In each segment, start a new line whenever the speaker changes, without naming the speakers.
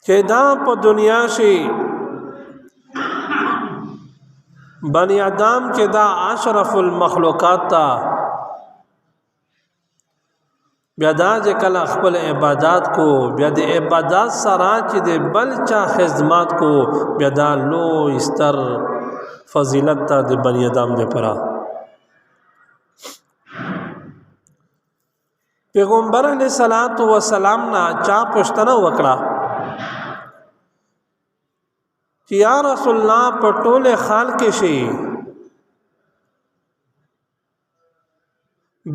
چې دا په دنیا شي بنی آدم چې دا اشرف المخلوقات تا بیا دا چې کله خپل عبادت کو بیا د عبادت سره چې د بل چا خدمت کو بیا دا لوی ستر فضیلت تا د بنی آدم د پرا پیغمبر علیہ الصلوۃ والسلام نا چا پښتنه وکړه چې یا رسول الله په ټوله خلق شي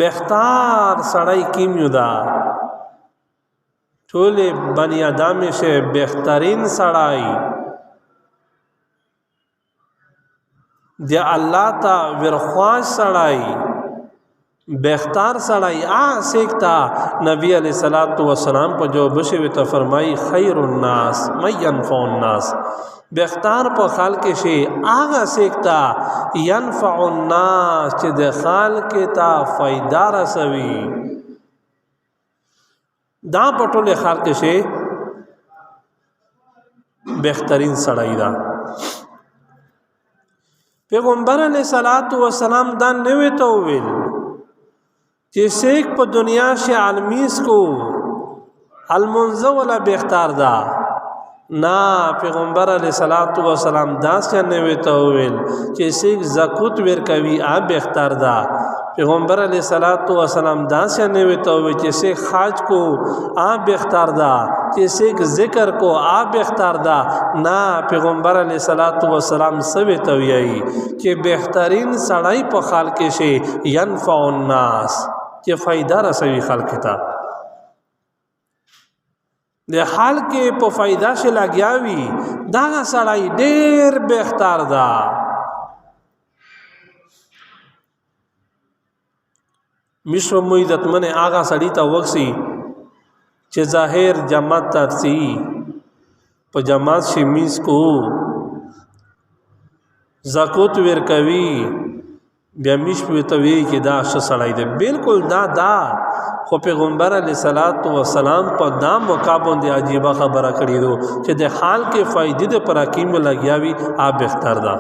بختار سړی کیمیو دا ټوله بنی آدم شه بهترین سړی دی الله تا ورخواش سړی بختار سړی سیکتا نبی علیہ الصلوۃ والسلام په جو بشوی ته فرمای خیر الناس من ينفع الناس بختار په خلق شي آغا سیکتا ينفع الناس چې د خلق ته فائدہ رسوي دا په ټول خلق شي بهترین سړی دا پیغمبر علیہ الصلوۃ والسلام دا نوې ته ویل چې سیک په دنیا شي عالمیس کو المنزه ولا بختار دا نا پیغمبر علیہ الصلوۃ والسلام داس یا نوې ته ویل چې سیک زکات ور کوي بختار دا پیغمبر علیہ الصلوۃ والسلام داس یا نوې ته ویل چې سیک حج کو بختار دا چې سیک ذکر کو بختار دا نا پیغمبر علیہ الصلوۃ والسلام سوي ته ویي چې بهترین سړی په خلق شي ينفع الناس چې فائدہ رسوي خلق ته د حال کې په فائدہ شي لګیاوي دا سړی ډېر بهتر دا مشو مویدت منه آغا سړی ته وکسي چې ظاهر جماعت ترسي په جماعت شي میس کو زکات ور کوي بیا مش په توی کې دا سړی دی بالکل دا خو پیغمبر علیہ الصلوۃ والسلام په دام مقابل دی عجیبه خبره کړی دو چې د حال کې فائدې د پراکیم لګیاوي بهتر دا